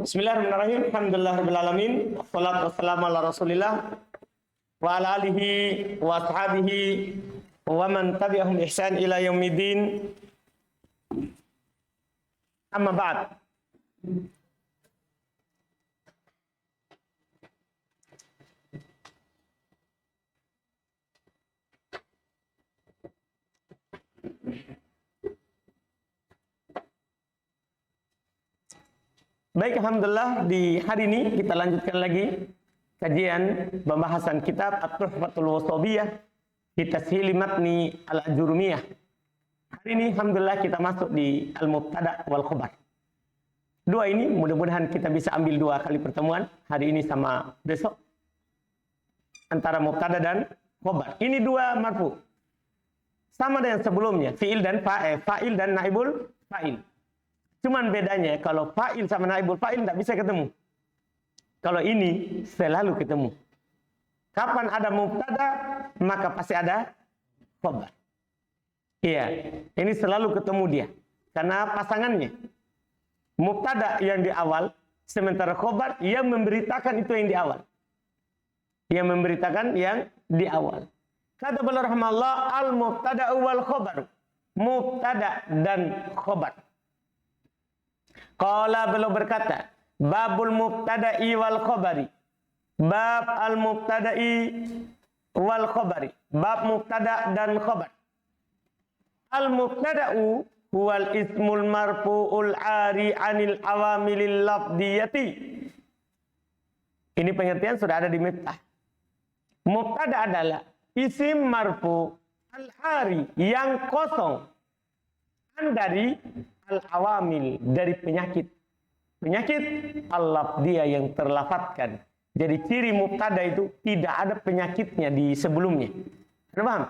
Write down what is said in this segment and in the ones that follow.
Bismillahirrahmanirrahim. Alhamdulillahirabbil alamin. Wassalatu wassalamu ala Rasulillah wa ala alihi wa ashabihi wa man tabi'ahum ihsan ila yaumiddin. Amma ba'd. Baik, alhamdulillah di hari ini kita lanjutkan lagi kajian pembahasan kitab At-Tuhfatul Wasatiyah fi Tashil Matni Al-Ajurumiyah. Hari ini alhamdulillah kita masuk di Al-Mubtada wal Khabar. Dua ini mudah-mudahan kita bisa ambil dua kali pertemuan, hari ini sama besok, antara mubtada dan khabar. Ini dua marfu. Sama dengan sebelumnya, fa'il dan naibul fa'il. Cuman bedanya kalau fa'il sama naibul fa'il tidak bisa ketemu. Kalau ini selalu ketemu. Kapan ada mubtada, maka pasti ada khabar. Iya, ini selalu ketemu dia. Karena pasangannya. Mubtada yang di awal, sementara khabar yang memberitakan itu yang di awal. Yang memberitakan yang di awal. Kata beliau rahimahullah, al-mubtada wal khabar. Mubtada dan khabar. Qala beliau berkata, babul mubtada'i wal khabari. Bab al-mubtada'i wal khabari. Bab mubtada dan khabar. Al-mubtada'u huwal ismul marfu'ul 'ari 'anil awamilil lafdiyati. Ini pengertian sudah ada di Miftah. Mubtada adalah isim marfu al-'ari yang kosong dari al-awamil, dari penyakit al-lafdiyah yang terlafatkan. Jadi ciri mubtada itu tidak ada penyakitnya di sebelumnya. Anda paham?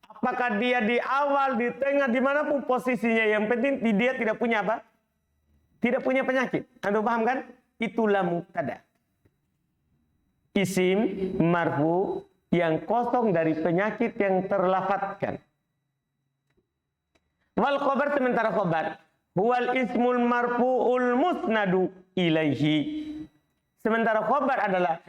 Apakah dia di awal, di tengah, dimanapun posisinya, yang penting dia tidak punya apa? Tidak punya penyakit. Anda paham kan? Itulah mubtada. Isim marfu yang kosong dari penyakit yang terlafatkan. Wal khabar, sementara khabar huwal ismul marfu'ul musnadu ilaihi. Sementara khabar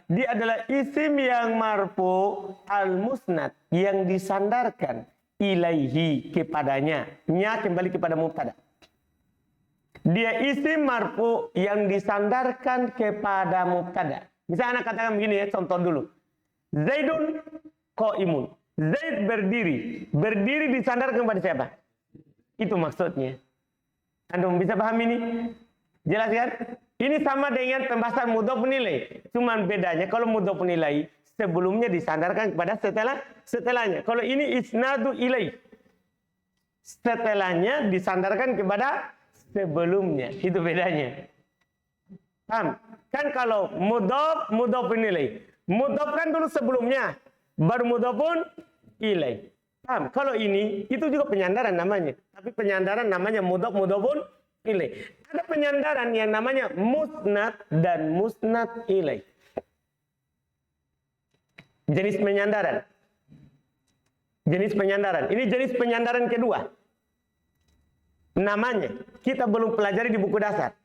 dia adalah isim yang marfu al-musnad, yang disandarkan ilaihi, kepadanya. Nya kembali kepada mubtada. Dia isim marfu yang disandarkan kepada mubtada. Bisa anak katakan begini ya, contoh dulu. Zaidun qaimun. Zaid berdiri. Berdiri disandarkan kepada siapa? Itu maksudnya. Anda bisa paham ini? Jelas kan? Ini sama dengan pembahasan mudhof nilai. Cuman bedanya kalau mudhof nilai sebelumnya disandarkan kepada setelahnya. Kalau ini isnadu ilai. Setelahnya disandarkan kepada sebelumnya. Itu bedanya. Paham? Kan kalau mudhof nilai. Mudhof kan dulu sebelumnya. Baru mudhofun ilai. Paham? Kalau ini, itu juga penyandaran namanya. Tapi penyandaran namanya mudhofun ilai. Ada penyandaran yang namanya musnad dan musnad ilai. Jenis penyandaran. Jenis penyandaran. Ini jenis penyandaran kedua. Namanya, kita belum pelajari di buku dasar.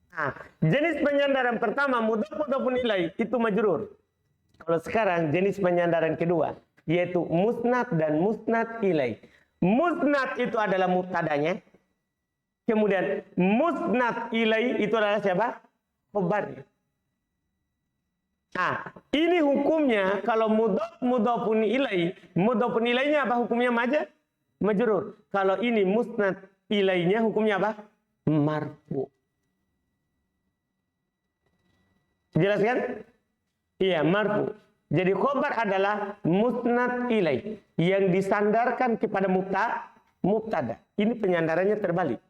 Nah, jenis penyandaran pertama, mudhofun ilai, itu majrur. Kalau sekarang, jenis penyandaran kedua, yaitu musnad dan musnad ilai. Musnad itu adalah mubtadanya. Kemudian musnad ilai itu adalah siapa? Khabarnya. Nah, ini hukumnya kalau mudhofun ilainya apa hukumnya? Majrur. Kalau ini musnad ilainya hukumnya apa? Marfu. Jelas kan? Iya, marfu. Jadi khabar adalah musnad ilai yang disandarkan kepada mubtada. Ini penyandarannya terbalik.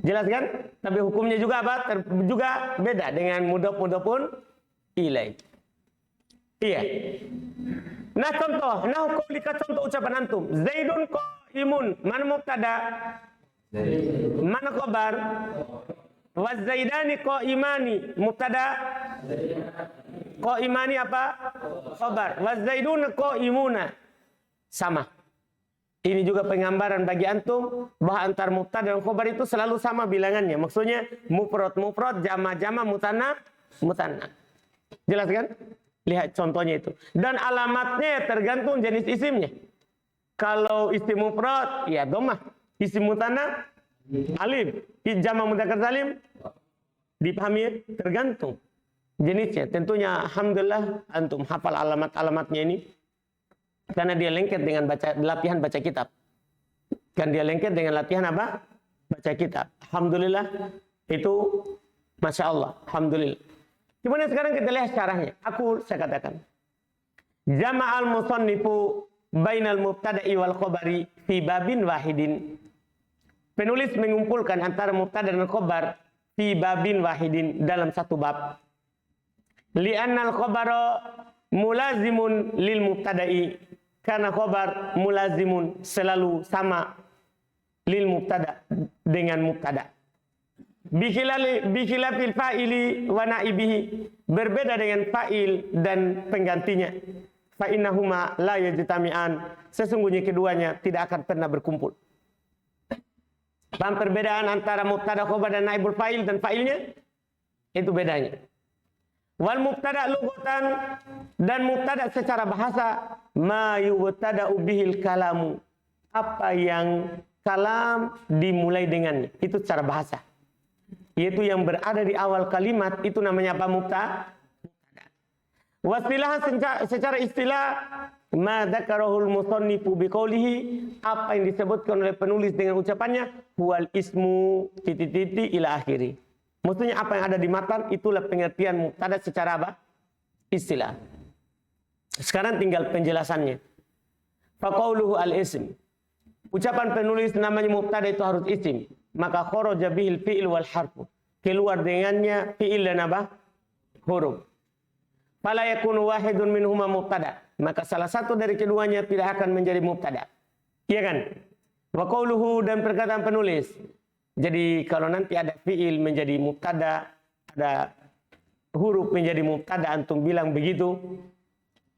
Jelas kan? Tapi hukumnya juga apa? Juga beda dengan mudhofun ilai. Iya. Nah contoh, contoh ucapan antum. Zaidun qaimun. Mana mubtada? Mana khabar? Wa zaidani qaimani. Mubtada? Qaimani apa? Khabar. Wa zaiduna qaimuna. Sama. Ini juga penggambaran bagi antum bahwa antar mubtada dan khobar itu selalu sama bilangannya. Maksudnya mufrad, jama, mutanna. Jelas kan? Lihat contohnya itu. Dan alamatnya tergantung jenis isimnya. Kalau isim mufrad, ya dhammah. Isim mutanna, alif. Jama mudzakkar salim, dipahami ya? Tergantung jenisnya. Tentunya alhamdulillah antum hafal alamat-alamatnya ini karena dia lengket dengan latihan baca kitab. Kan dia lengket dengan latihan apa? Baca kitab. Alhamdulillah itu masya Allah. Alhamdulillah. Kemudian sekarang kita lihat caranya. Saya katakan. Jama'al musannifu bainal mubtada'i wal khabari fi babin wahidin. Penulis mengumpulkan antara mubtada dan khabar fi babin wahidin dalam satu bab. Li'annal khabara mulazimun lil mubtada'i. Karena khabar mulazimun selalu sama lil mubtada dengan mubtada. Bikhilafil fa'ili wa na'ibihi, berbeda dengan fa'il dan penggantinya. Fa innahuma la yajtami'an, sesungguhnya keduanya tidak akan pernah berkumpul. Paham perbedaan antara mubtada, khabar dan naibul fa'il dan fa'ilnya? Itu bedanya. Wal mubtada lughatan, dan mubtada secara bahasa ma yubtada'u bihil kalamu, apa yang kalam dimulai dengannya, itu secara bahasa. Yaitu yang berada di awal kalimat itu namanya apa? Mubtada. Wasilah secara istilah ma dzakarahul musannifu biqaulihi, apa yang disebutkan oleh penulis dengan ucapannya huwal ismu titik ila akhiri. Maksudnya apa yang ada di matan itulah pengertian mubtada secara apa? Istilah. Sekarang tinggal penjelasannya. Faqauluhu al-ism. Ucapan penulis namanya mubtada itu harus isim. Maka kharaja bihil fi'il wal harfu. Keluar dengannya fi'il dan apa? Huruf. Fala yakunu wahidun minhuma mubtada. Maka salah satu dari keduanya tidak akan menjadi mubtada. Iya kan? Wa qauluhu, dan perkataan penulis. Jadi kalau nanti ada fi'il menjadi mubtada, ada huruf menjadi mubtada, antum bilang begitu.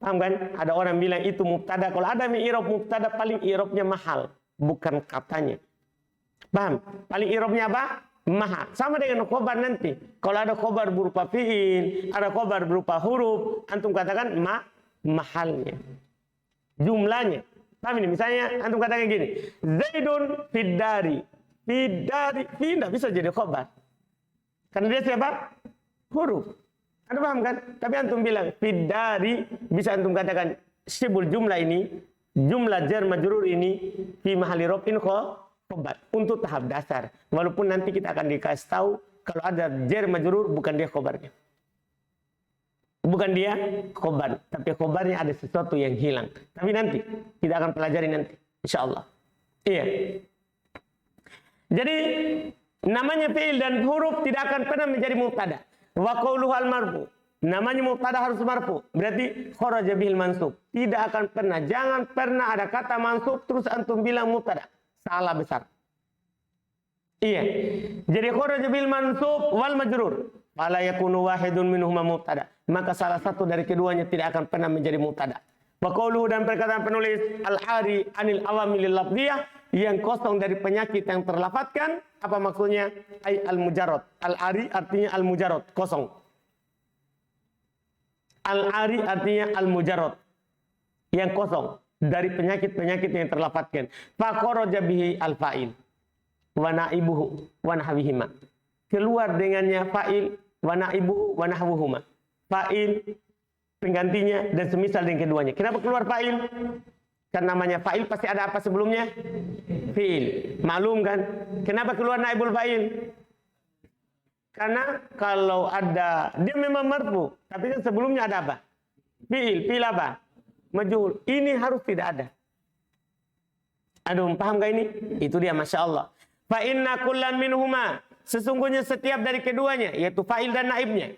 Paham kan? Ada orang bilang itu mubtada. Kalau ada i'rab mubtada, paling i'rabnya mahal, bukan katanya. Paham? Paling i'rabnya apa? Mahal. Sama dengan khobar nanti. Kalau ada khobar berupa fi'il, ada khobar berupa huruf, antum katakan mahalnya. Jumlahnya. Paham ini? Misalnya antum katakan gini, Zaidun fid dari. Fi tidak bisa jadi khobar. Karena dia siapa? Huruf. Anda paham kan? Tapi antum bilang fi dari, bisa antum katakan sibul jumlah ini, jumlah jar majrur ini fi mahalli raf'in khobar untuk tahap dasar. Walaupun nanti kita akan dikasih tahu kalau ada jar majrur bukan dia khobarnya. Bukan dia khobar, tapi khobarnya ada sesuatu yang hilang. Tapi nanti kita akan pelajari nanti, insyaallah. Iya. Jadi namanya fi'il dan huruf tidak akan pernah menjadi mubtada. Wa qauluhu al-marfu. Namanya mubtada harus marfu. Berarti kharaja bihil mansub. Tidak akan pernah, jangan pernah ada kata mansub terus antum bilang mubtada. Salah besar. Iya. Jadi kharaja bihil mansub wal majrur. Fala yakunu wahidun minhuma mubtada. Maka salah satu dari keduanya tidak akan pernah menjadi mubtada. Wa qauluhu, dan perkataan penulis al-hari anil awamilil lafdhiyah, yang kosong dari penyakit yang terlafadzkan. Apa maksudnya? Ay al-mujarrad. Al-ari artinya al-mujarrad, kosong. Al-ari artinya al-mujarrad, yang kosong dari penyakit-penyakit yang terlafadzkan. Fa kharaja bihi al-fa'il wa na'ibuhu wa nahwihima. Keluar dengannya fa'il wa na'ibuhu wa nahwuhuma. Fa'il, penggantinya, dan semisal dengan keduanya. Kenapa keluar fa'il? Kan namanya fa'il pasti ada apa sebelumnya? Fi'il. Maklum kan? Kenapa keluar naibul fa'il? Karena kalau ada, dia memang marfu, tapi kan sebelumnya ada apa? Fi'il. Fi'il apa? Majhul. Ini harus tidak ada. Aduh, paham gak ini? Itu dia, Masya Allah. Fa inna kullan minhuma. Sesungguhnya setiap dari keduanya, yaitu fa'il dan naibnya.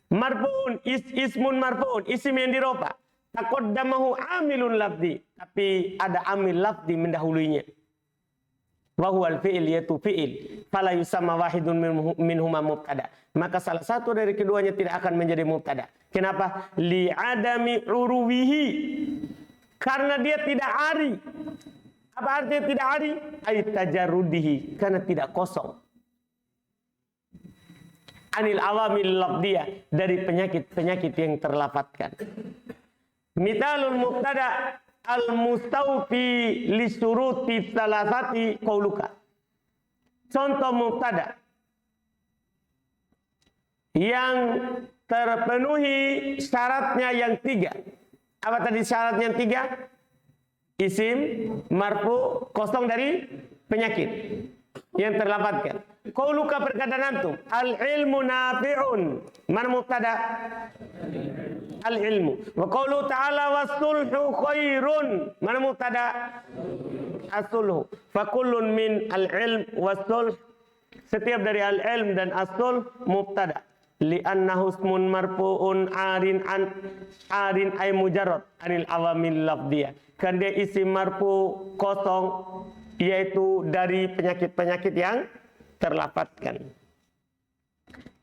Marfu'un, ismun marfu'un, isim yang dirofa. Taqaddamahu amilun lafzi, tapi ada amil lafzi mendahulunya. Wa huwal fi'il, yaitu fi'il. Fala yusamma wahidun minhuma mubtada. Maka salah satu dari keduanya tidak akan menjadi mubtada. Kenapa? Li adami uruwihi. Karena dia tidak ari. Apa artinya tidak ari? Ay tajarrudihi, karena tidak kosong. Anil awamil lafdiyah, dari penyakit-penyakit yang terlafadzkan. Mithalul mubtada al-mustawfi li syuruti salasati qauluka. Contoh mubtada yang terpenuhi syaratnya yang 3. Apa tadi syaratnya yang 3? Isim marfu kosong dari penyakit yang terlafadzkan. Qauluka perkataan antum, al-ilmu nafi'un. Mana mubtada? Al-ilmu. Wa qaulu ta'ala was-sulhu khairun. Mana mubtada? As-sulhu. Fa kullun min al-ilm was-sulh. Setiap dari al-ilm dan as-sulh mubtada. Li'annahu ismun marfu'un arin ay mujarrad anil awamil lafdiyah. Kan dia isim marfu kosong, yaitu dari penyakit-penyakit yang terlafadzkan.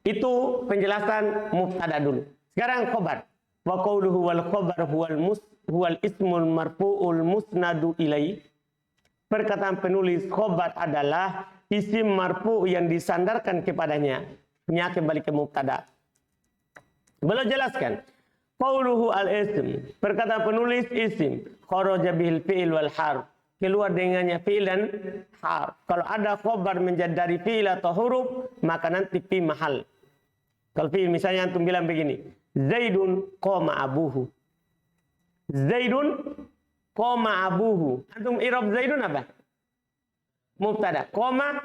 Itu penjelasan mubtada dulu. Sekarang khobar. Wa qauluhu wal khobar huwal ismul marfu'ul musnadu ilai. Perkataan penulis khobar adalah isim marfu yang disandarkan kepadanya. Nya kembali ke mubtada. Beliau jelaskan. Qauluhu al-ism, perkataan penulis isim, kharaja bihil fi'il wal harf, keluar dengannya fi'il dan harf. Kalau ada khobar menjadi dari fi'il atau huruf, maka nanti fi mahal. Kalau fi'il misalnya antum bilang begini, Zaidun qama abuhu. Zaidun qama abuhu. Antum i'rab Zaidun apa? Mubtada. Qama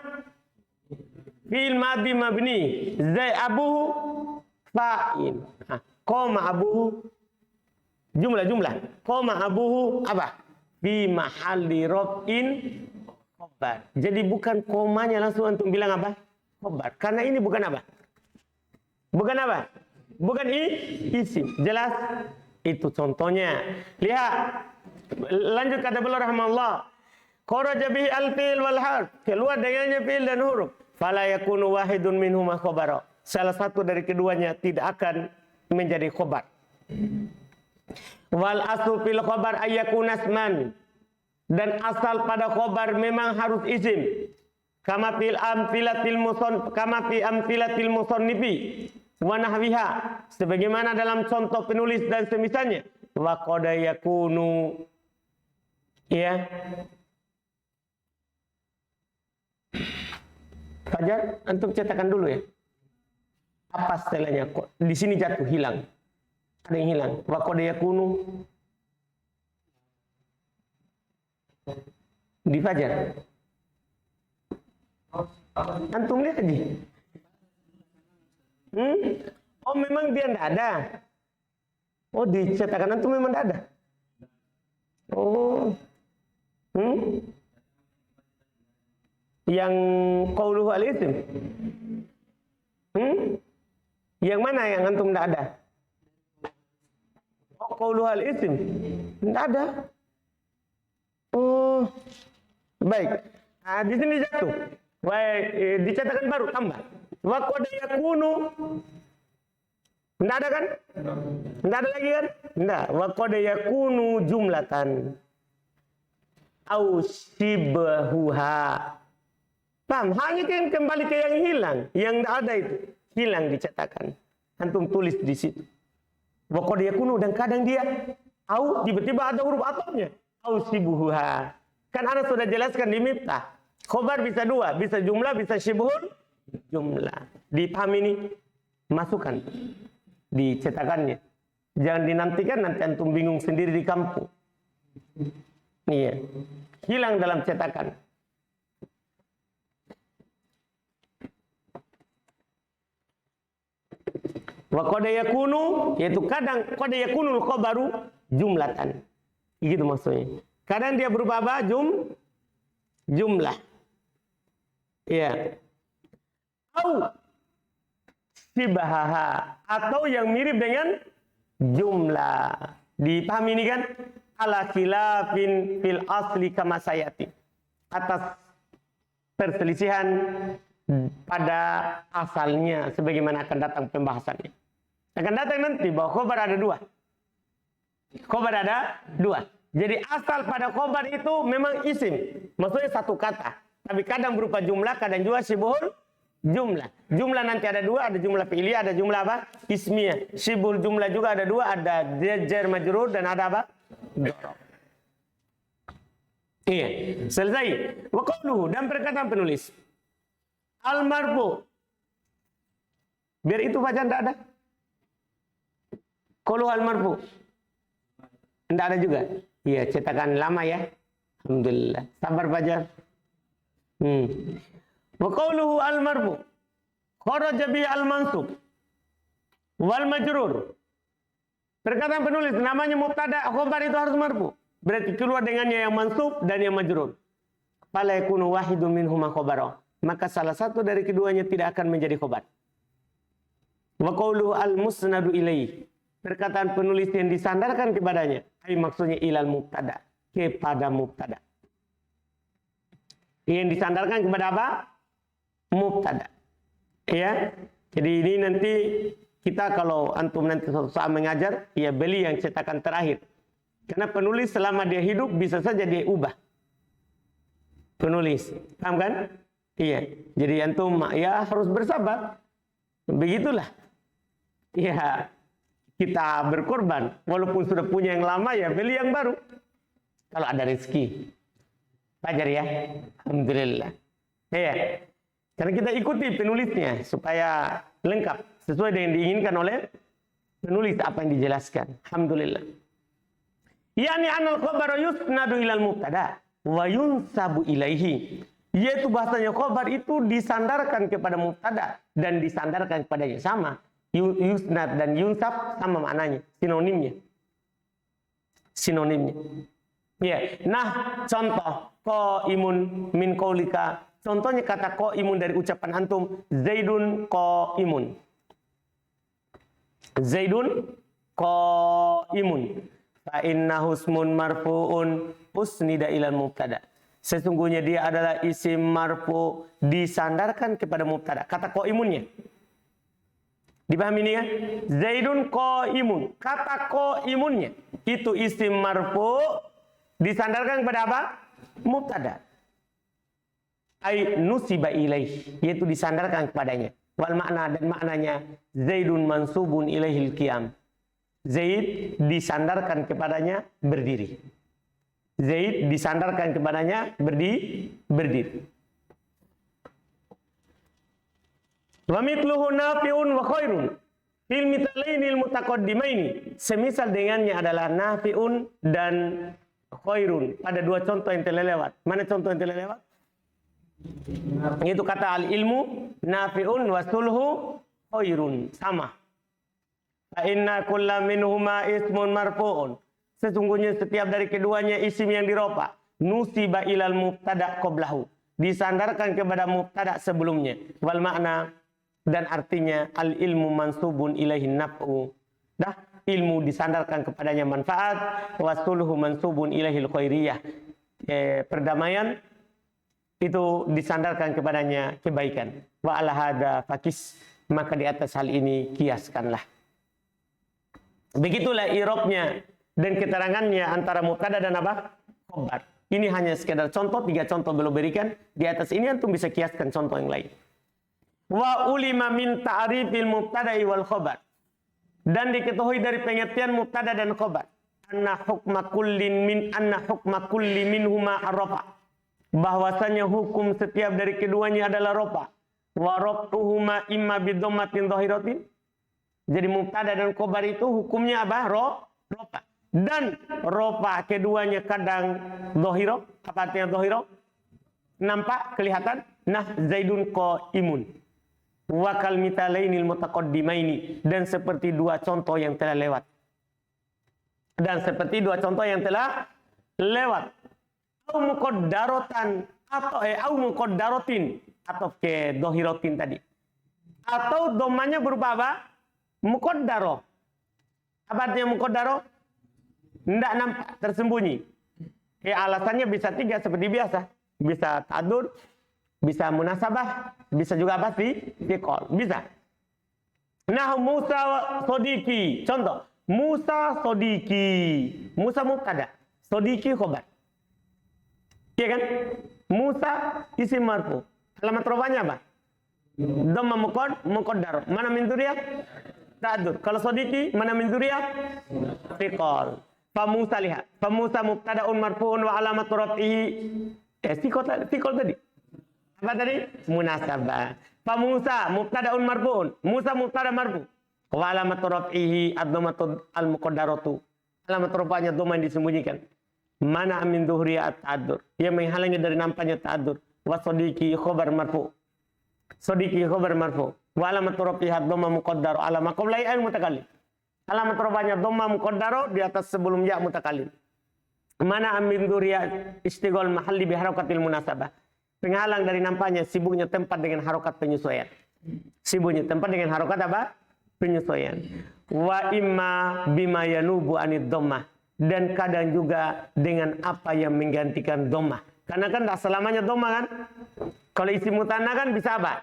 fi'il madhi mabni. Abuhu fa'il. Qama abuhu jumlah. Qama abuhu apa? Fi mahalli raf'in khobar. Jadi bukan komanya langsung antum bilang apa? Khobar. Karena ini bukan apa? Bukan apa? Bukan isim. Jelas? Itu contohnya. Lihat. Lanjut kata beliau rahimahullah. Kharaja bihi al-fi'il wal harf. Keluar dengannya fi'il dan huruf. Fala yakunu wahidun minhuma khabara. Salah satu dari keduanya tidak akan menjadi khobar. Wal aslu fil khobar ayyakuna asman. Dan asal pada khobar memang harus isim. Kama fil amfilatil musannifi wa nahwiha. Sebagaimana dalam contoh penulis dan semisalnya. Wa qad yakunu, ya. Fajar, antum cetakan dulu ya. Apa setelahnya? Di sini jatuh, hilang. Ada yang hilang. Wa qad yakunu. Di Fajar. Antum lihat aja. Oh, memang dia enggak ada. Oh, di cetakan antum memang enggak ada. Oh. Yang qauluhu al-ism. Yang mana yang antum enggak ada? Oh, qauluhu al-ism. Enggak ada. Oh. Baik. Nah, di sini jatuh. Baik, dicetakan baru tambah. Wa qad yakunu. Enggak ada kan? Enggak ada lagi kan? Enggak. Wa qad yakunu jumlatan. Au shibhuha. Paham? Hanya kembali ke yang hilang, yang enggak ada itu. Hilang dicetakan. Antum tulis di situ. Wa qad yakunu, dan kadang dia au tiba-tiba ada huruf atofnya. Au shibhuha. Kan ana sudah jelaskan di Miftah. Khobar bisa dua, bisa jumlah, bisa syibhul jumlah. Dipahami ini? Masukkan di cetakannya. Jangan dinantikan nanti antum bingung sendiri di kampung. Iya. Hilang dalam cetakan. Wa qad yakunu, yaitu kadang qad yakunul khabaru jumlatan. Gitu maksudnya. Kadang dia berupa apa? Jumlah. Ya. Au sibahaha, atau yang mirip dengan jumlah. Dipahami ini kan? Ala khilafin fil asli kama sayati. Atas perselisihan pada asalnya sebagaimana akan datang pembahasannya. Akan datang nanti bahwa khobar ada dua. Khobar ada dua. Jadi asal pada khobar itu memang isim. Maksudnya satu kata. Tapi kadang berupa jumlah, kadang juga sibul jumlah. Jumlah nanti ada dua, ada jumlah fi'liyah, ada jumlah apa? Ismiyah. Sibul jumlah juga ada dua, ada jar majrur dan ada apa? Dzaraf. Iya, selesai. Wa qawluhu, dan perkataan penulis. Al-marfu. Biar itu bacaan tidak ada. Qauluhu al-marfu. Tidak ada juga. Iya, cetakan lama ya. Alhamdulillah. Sabar Fajar. Wa qawluhu al-marfu. Kharaja bi al-mansub. Wal majrur. Perkataan penulis namanya mubtada, khobar itu harus marfu. Berarti keluar dengannya yang mansub dan yang majrur. Fala yakunu wahidun minhuma khabara. Maka salah satu dari keduanya tidak akan menjadi khobar. Wa qawluhu al-musnadu ilaihi. Perkataan penulis yang disandarkan kepadanya. Maksudnya ilal mubtada. Kepada mubtada. Yang disandarkan kepada apa? Mubtada. Ya. Jadi ini nanti kita kalau antum nanti suatu saat mengajar, ya beli yang cetakan terakhir. Karena penulis selama dia hidup bisa saja dia ubah. Penulis. Paham kan? Iya. Jadi antum ya harus bersabar. Begitulah. Ya. Kita berkorban. Walaupun sudah punya yang lama ya beli yang baru. Kalau ada rezeki. Belajar ya. Alhamdulillah. Ya. Karena kita ikuti penulisnya supaya lengkap. Sesuai dengan diinginkan oleh penulis apa yang dijelaskan. Alhamdulillah. Yani anal khabar yusnadu ilal mubtada wa yunsabu ilaihi. Yaitu bahasanya khabar itu disandarkan kepada mubtada dan disandarkan kepadanya. Sama. Yusnad dan yunsab sama maknanya, sinonimnya. Sinonimnya. Ya. Nah, contoh qaimun min qaulika. Contohnya kata qaimun dari ucapan antum, Zaidun qaimun. Zaidun qaimun. Fa innahu ismun marfu'un usnida ilal mubtada. Sesungguhnya dia adalah isim marfu disandarkan kepada mubtada. Kata qaimunnya. Dipahami ini ya? Zaidun qaimun. Kata qaimunnya itu isim marfu disandarkan kepada apa? Mubtada. Ai nusiba ilaih, yaitu disandarkan kepadanya. Wal makna dan maknanya Zaidun mansubun ilaihil qiyam. Zaid disandarkan kepadanya berdiri. Zaid disandarkan kepadanya berdiri. Wa mithluhu nafi'un wa khairun fil mithalainil mutaqaddimaini. Semisal dengannya adalah nafi'un dan khairun pada dua contoh yang telah lewat. Mana contoh yang telah lewat? Itu kata al-ilmu nafi'un wa sulhu khairun. Sama. Fa inna kulla minhuma ismun marfu'un. Sesungguhnya setiap dari keduanya isim yang dirofa. Nusiba ilal mubtada qablahu. Disandarkan kepada mubtada sebelumnya. Wal makna dan artinya al-ilmu mansubun ilaihin naf'u. Dah, ilmu disandarkan kepadanya manfaat. Wa sulhu mansubun ilaihil khairiyah. Perdamaian itu disandarkan kepadanya kebaikan. Wa ala hada fakis. Maka di atas hal ini kiaskanlah. Begitulah i'rabnya dan keterangannya antara mubtada dan apa? Khabar. Ini hanya sekedar contoh, 3 contoh belum berikan. Di atas ini antum bisa kiaskan contoh yang lain. Wa ulima min ta'rifil mubtada'i wal khabar. Dan diketahui dari pengertian mubtada dan khabar. Anna hukma kulli minhuma arrafa. Bahwasanya hukum setiap dari keduanya adalah rofa. Wa rabtuhuma imma bidhammatin dhahiratin. Jadi mubtada dan khabar itu hukumnya apa? Rofa. Dan rofa keduanya kadang dhahira. Apa artinya dhahira? Nampak, kelihatan. Nah, Zaidun qaimun. Wa kal mithalainil mutaqaddimaini. Dan seperti 2 contoh yang telah lewat. Au muqaddaratan atau muqaddaratin atau ke dhahiratin tadi. Atau domanya berupa apa? Muqaddaro. Apa artinya muqaddaro? Tidak nampak, tersembunyi. Alasannya bisa 3 seperti biasa. Bisa ta'adur, bisa munasabah, bisa juga apa sih? Fiqol. Bisa. Nah, Musa sodiki. Contoh. Musa sodiki. Musa mubtada. Sodiki khobar. Iya kan? Musa isim marfu. Alamat rofanya apa? Dhamma muqaddar. Mana min dzurriyyah? Ta'dzur. Kalau sodiki mana min dzurriyyah? Thiqal. Fa Musa lihat. Fa Musa mubtada'un marfu'un wa alamat raf'ihi. Thiqal tadi. Apa tadi? Munasabah. Fa Musa mubtada'un marfu'un. Musa mubtada marfu'. Wa alamat raf'ihi ad-dhammatu al-muqaddaratu. Alamat rafanya dhamma yang disembunyikan. Mana min dzurriyyah at-ta'dzur. Yang menghalangi dari nampaknya ta'dzur. Wa sodiki khobar marfu'. Sodiki khobar marfu'. Wa alamat raf'ihi ad-dhamma muqaddar ala ma qabla ya mutakallim. Alamat rafanya dhamma muqaddar di atas sebelum ya mutakallim. Mana min dzurriyyah istighal mahalli bi harakatil munasabah. Penghalang dari nampaknya sibuknya tempat dengan harokat penyesuaian. Sibuknya tempat dengan harokat apa? Penyesuaian. Wa imma bima yanubu anid dhammah. Dan kadang juga dengan apa yang menggantikan dhammah. Karena kan tak selamanya dhammah kan? Kalau isim mutanna kan bisa apa?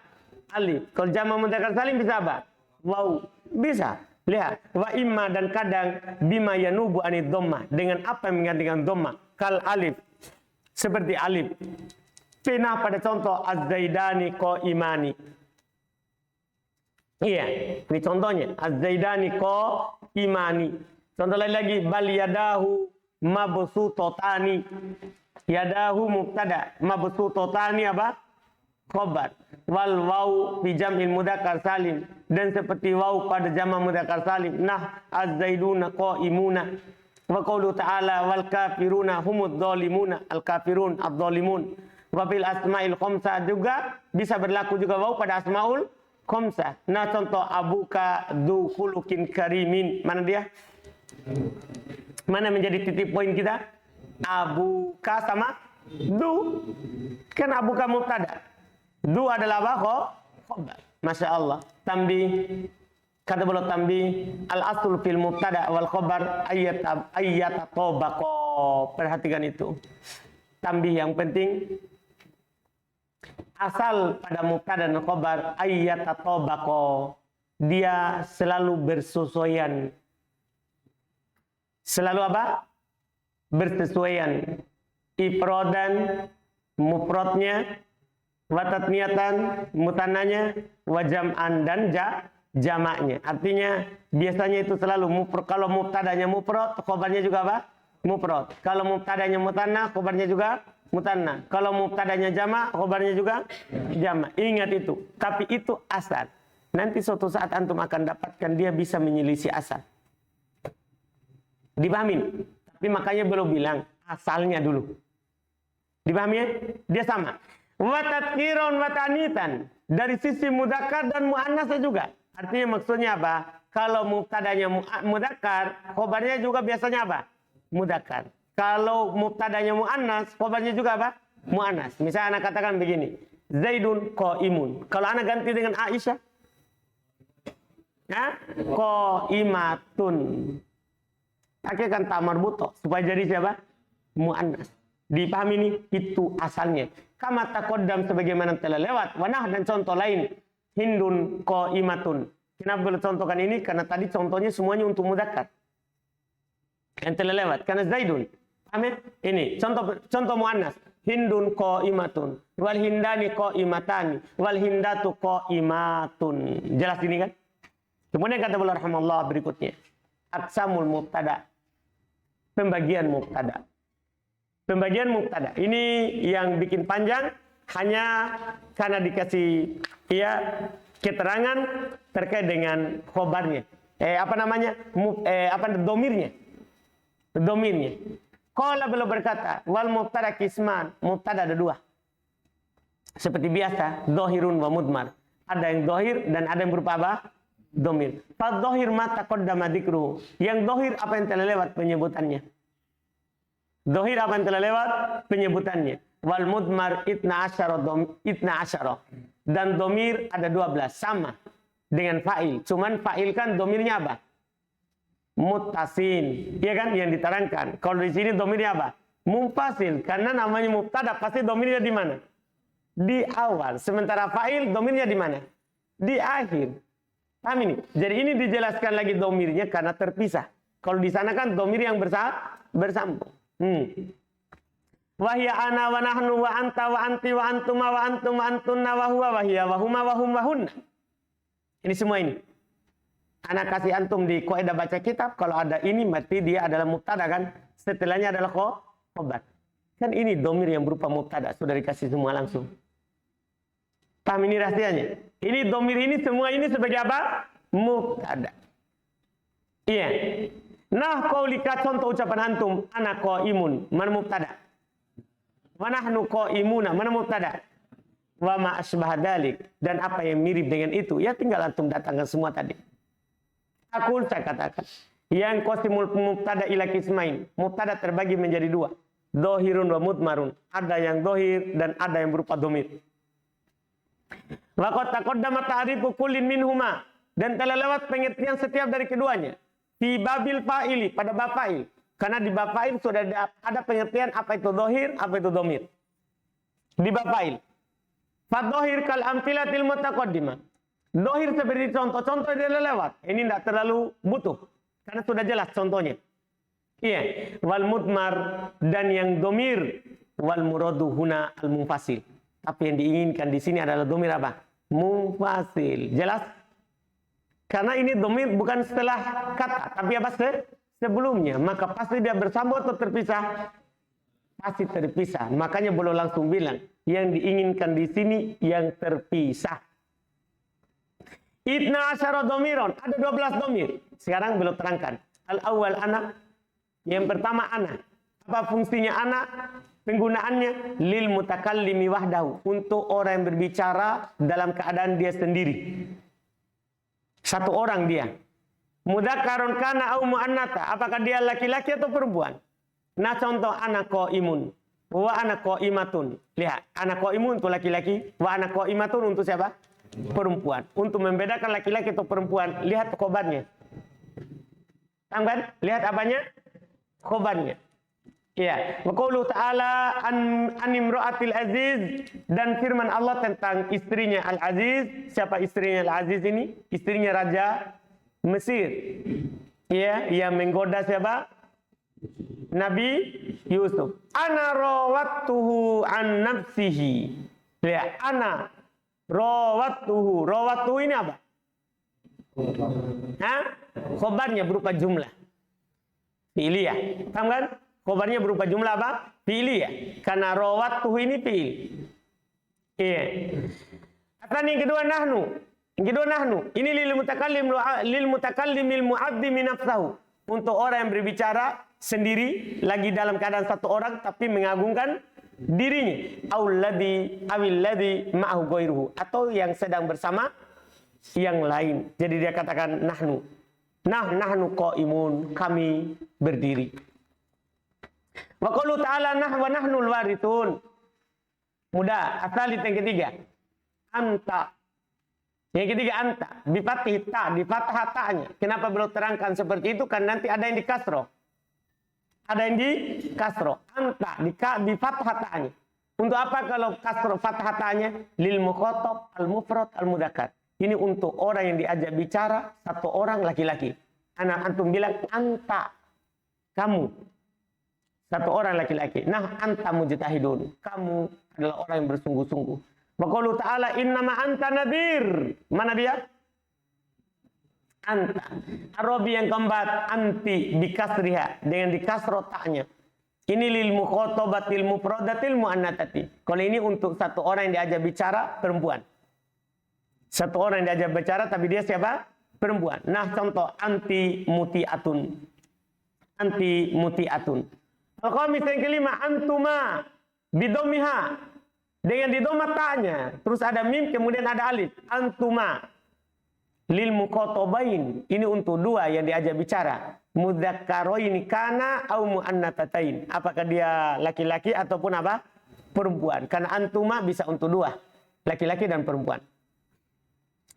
Alif. Kalau jama' mudzakkar salim bisa apa? Waw. Bisa. Lihat. Wa imma dan kadang bima yanubu anid dhammah. Dengan apa yang menggantikan dhammah. Kal alif. Seperti alif. Pena pada contoh az-zaidani qaimani. Iya, ini contohnya az-zaidani qaimani. Contoh lain lagi bal yadahu mabsutotani. Yadahu mubtada, mabsutotani apa? Khabar. Wal waw fi jam'il mudzakkar salim, dan seperti waw pada jama' mudzakkar salim. Nah, az-zaiduna qaimuna. Wa qaulu ta'ala wal kafiruna humud dhalimuna. Al kafirun adz-dhalimun. Wafil asma'il khamsah juga bisa berlaku juga waw pada asma'ul khamsah. Nah contoh abuka du khuluqin karimin. Mana dia? Mana menjadi titik poin kita? Abuka sama du. Kan abuka mubtada. Du adalah apa? Khabar. Masya Allah. Tambih. Kata beliau tambih. Al asul fil mubtada wal khabar ayyata tobako. Perhatikan itu. Tambih yang penting. Asal pada mubtada dan khabar ayyata tobako. Dia selalu bersesuaian. Selalu apa? Bersesuaian. Ifrodan, mufrodnya, watatniatan, mutananya, wajam'an dan jamaknya. Artinya biasanya itu selalu kalau mubtadanya mufrad, khabarnya juga apa? Mufrad. Kalau mubtadanya mutanna, khabarnya juga mutanna. Kalau mubtadanya jama', khabarnya juga jama'. Ingat itu. Tapi itu asal. Nanti suatu saat antum akan dapatkan dia bisa menyelisih asal. Dipahamin? Tapi makanya belum bilang asalnya dulu. Dipahami ya? Dia sama. Wa tadhkirun wa ta'nitan. Dari sisi mudzakkar dan muannats juga. Artinya maksudnya apa? Kalau mubtadanya mudzakkar, khabarnya juga biasanya apa? Mudzakkar. Kalau mubtadanya muannats, khabarnya juga apa? Muannats. Misalnya anak katakan begini, Zaidun qaimun. Kalau anak ganti dengan Aisyah, qaimatun. Pakaikan ta marbuto supaya jadi siapa? Muannats. Dipahami ini? Itu asalnya. Kama taqaddam sebagaimana telah lewat. Wanah dan contoh lain. Hindun qaimatun. Kenapa boleh contohkan ini? Karena tadi contohnya semuanya untuk mudzakkar. Yang telah lewat. Karena Zaidun. Amin. Ini contoh muannats. Hindun qaimatun. Wal hindani qaimatani. Wal hindatu qaimatun. Jelas ini kan? Kemudian kata beliau rahimallahu berikutnya. Aqsamul mubtada. Pembagian mubtada. Pembagian mubtada. Ini yang bikin panjang hanya karena dikasih keterangan terkait dengan khobarnya. Domirnya. Domirnya. Qala beliau berkata, wal mubtada kisman. Mubtada ada dua. Seperti biasa, dohirun wa mudmar. Ada yang dohir dan ada yang berupa apa? Domir. Fad dohir ma taqaddama dzikruhu. Yang dohir apa yang telah lewat penyebutannya. Dohir apa yang telah lewat penyebutannya. Wal mudmar itna asyara. Dan domir ada 12 sama dengan fa'il. Cuman fa'il kan domirnya apa? Muttasil. Iya kan yang diterangkan. Kalau di sini domirnya apa? Munfasil. Karena namanya mubtada pasti domirnya di mana? Di awal. Sementara fa'il domirnya di mana? Di akhir. Paham ini? Jadi ini dijelaskan lagi domirnya karena terpisah. Kalau di sana kan domir yang bersambung. Wahya ana wa nahnu wa anta wa anti wa antuma wa antum wa antunna wa huwa wa hiya wa huma wa hum wa hunna. Ini semua ini. Anak kasih antum di kaidah baca kitab, kalau ada ini berarti dia adalah mubtada kan? Setelahnya adalah khobar. Kan ini domir yang berupa mubtada, sudah dikasih semua langsung. Paham ini rahasianya? Ini domir ini semua ini sebagai apa? Mubtada. Iya. Nah, qaulika contoh ucapan antum, ana qaimun, mana mubtada? Wa nahnu qaimuna, mana mubtada? Wa ma asbah dzalik, dan apa yang mirip dengan itu, ya tinggal antum datangkan semua tadi. Saya katakan, yang qasimul mubtada ila qismain. Mubtada terbagi menjadi dua. Dhahirun wa mudmarun. Ada yang dhahir dan ada yang berupa dhamir. Wa qad taqaddama ta'rifu kullin minhuma, dan telah lewat pengertian setiap dari keduanya. Fi babil fa'ili, pada bab fa'il. Karena di bab fa'il sudah ada pengertian apa itu dhahir, apa itu dhamir. Di bab fa'il. Fa dhahir kal amtilatil mutaqaddimah. Dhahir seperti contoh-contoh dia lewat. Ini tidak terlalu butuh. Karena sudah jelas contohnya. Iya. Wal mudmar, dan yang dhamir. Wal muradu huna al munfasil. Tapi yang diinginkan di sini adalah dhamir apa? Munfasil. Jelas? Karena ini dhamir bukan setelah kata, tapi apa sebelumnya. Maka pasti dia bersambung atau terpisah? Pasti terpisah. Makanya belum langsung bilang. Yang diinginkan di sini yang terpisah. Itna asyara dhamiron. Ada 12 dhamir. Sekarang belum terangkan. Al-awwal ana. Yang pertama ana. Apa fungsinya ana? Penggunaannya lil mutakallimi wahdahu. Untuk orang yang berbicara dalam keadaan dia sendiri. Satu orang dia. Mudzakarun kana au muannata. Apakah dia laki-laki atau perempuan? Nah contoh ana qaimun. Wa ana qaimatun. Lihat, ana qaimun untuk laki-laki, wa ana qaimatun untuk siapa? Perempuan. Untuk membedakan laki-laki atau perempuan, lihat khobarnya. Kan? Lihat apanya? Khobarnya. Iya. Wa qaulu ta'ala an imra'atil aziz, dan firman Allah tentang istrinya Al-Aziz. Siapa istrinya Al-Aziz ini? Istrinya Raja Mesir. Iya, yang menggoda siapa? Nabi Yusuf. Ana rawattuhu an nafsihi. Lihat, ana rawattuhu. Rawattuhu ini apa? Hah? Khobarnya berupa jumlah fi'liyah. Paham kan? Khobarnya berupa jumlah apa? Fi'liyah. Karena rawattuhu ini fi'il. Iya. Atau yang kedua nahnu. Yang kedua nahnu. Ini lil mutakallimil mu'azzimi nafsahu. Untuk orang yang berbicara sendiri, lagi dalam keadaan satu orang, tapi mengagungkan dirinya. Awilladhi ma'ahu ghairuhu. Atau yang sedang bersama yang lain. Jadi dia katakan nahnu. Nahnu qaimun. Kami berdiri. Wa qalu ta'ala wa nahnul warithun. Mudah. Asal yang ketiga. Anta. Yang ketiga anta. Bifatih ta. Di fathah ta'nya. Kenapa belum terangkan seperti itu? Kan nanti ada yang di kasroh. Ada yang di kasroh. Anta. Di fathah ta'nya. Untuk apa kalau kasroh fathah ta'nya? Lil mukhatab al-mufrad al-mudzakkar. Ini untuk orang yang diajak bicara. Satu orang laki-laki. Anak antum bilang anta. Kamu. Satu orang laki-laki. Nah anta mujtahidun. Kamu adalah orang yang bersungguh-sungguh. Waqalu ta'ala innama anta nadhir. Mana dia? Anta. Arabi yang keempat anti bikasriha, dengan dikasroh ta'nya. Ini lil mukhatabatil mufradatil muannatati. Kalau ini untuk satu orang yang diajak bicara perempuan. Satu orang yang diajak bicara tapi dia siapa? Perempuan. Nah contoh anti mutiatun. Anti mutiatun. Al-khamis yang kelima antuma bidomiha. Dengan didoma ta'nya, terus ada mim, kemudian ada alif. Antuma lil mukhatabain. Ini untuk dua yang diajak bicara. Mudzakkaroini kana au muannatsatain. Apakah dia laki-laki ataupun apa? Perempuan. Karena antuma bisa untuk dua, laki-laki dan perempuan.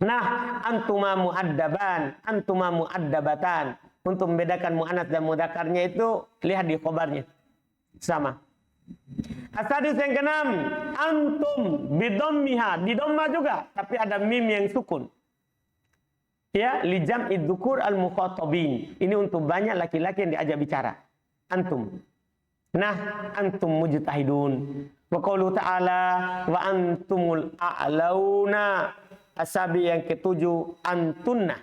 Nah, antuma muaddaban, antuma muaddabatan. Untuk membedakan muannats dan mudzakarnya itu lihat di khobarnya. Sama. Asadis yang keenam, antum bidommiha, di domma juga, tapi ada mim yang sukun. Ya, li jam'i dzukur al-mukhatabin. Ini untuk banyak laki-laki yang diajak bicara. Antum. Nah, antum mujtahidun. Wa qaulu ta'ala wa antumul a'launa. Asabi yang ketujuh, antunna.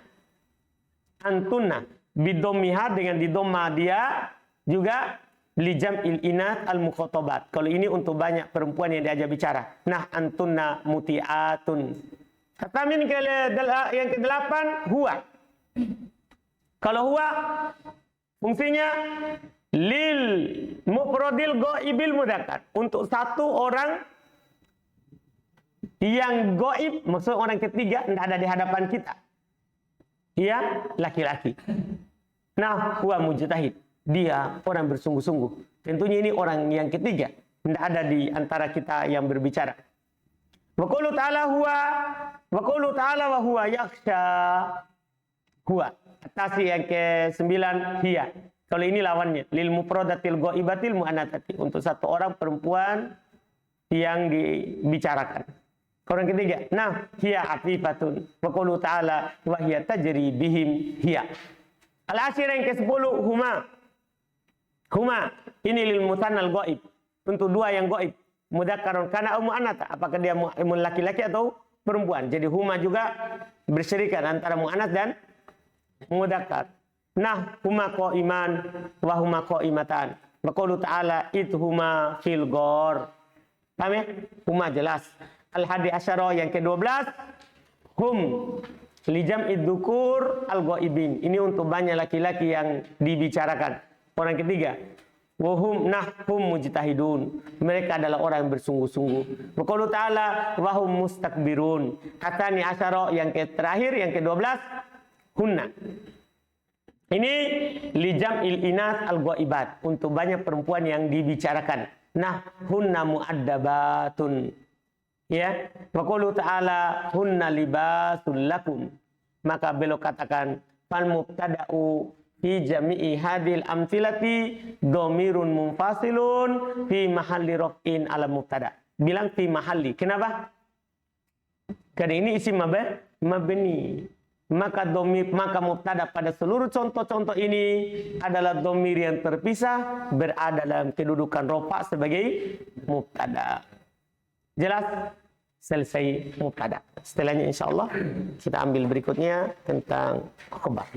Antunna bidommiha dengan didomma dia juga lijam'il inat al mukhotobat. Kalau ini untuk banyak perempuan yang diajak bicara. Nah, antunna muti'atun. Katamin yang ke-8 huwa. Kalau huwa fungsinya lil mufradil ghaibil mudzakkar, untuk satu orang yang gaib, maksud orang ketiga tidak ada di hadapan kita. Ia laki-laki. Nah, huwa mujtahid. Dia orang bersungguh-sungguh. Tentunya ini orang yang ketiga. Tidak ada di antara kita yang berbicara. Wa qaulu ta'ala huwa wa qaulu ta'ala wa huwa yakhsha. Huwa. Atas yang ke-9 hiya. Kalau ini lawannya, lil mufradatil ghaibatil muannatati, untuk satu orang perempuan yang dibicarakan. Orang ketiga, nah, hiya afifatun. Wa qaulu ta'ala wa hiya tajri bihim hiya. Al-asyir yang ke-10 huma. Huma ini lil mutannal ghaib, untuk dua yang ghaib. Mudzakkarun kana au muannats, apakah dia laki-laki atau perempuan. Jadi huma juga berserikat antara muannats dan mudzakkar. Nah, huma qaiman wa huma qaimatan. Wa qaulu ta'ala idhuma fil ghor. Paham ya? Huma jelas. Al-hadi asyara yang ke-12 hum lijam idzukur al-ghaibin. Ini untuk banyak laki-laki yang dibicarakan. Orang ketiga, wahum nahum mujtahidun. Mereka adalah orang yang bersungguh-sungguh. Wa qaulu ta'ala wa hum mustakbirun. Atani asyara yang terakhir yang ke-12 hunna. Ini lijam il-inas al-ghaibat, untuk banyak perempuan yang dibicarakan. Nah, hunna muaddabatun. Ya, wa qaulu ta'ala hunna libasul lakum. Maka beliau katakan fal mubtada'u fi jami'i hadil amthilati dhamirun munfasilun fi mahalli raf'in ala mubtada. Bilang fi mahalli. Kenapa? Karena ini isim mabni. Maka mubtada pada seluruh contoh-contoh ini adalah dhamir yang terpisah, berada dalam kedudukan rafa sebagai mubtada. Jelas? Selesai mubtada. Setelahnya insyaallah kita ambil berikutnya tentang khabar.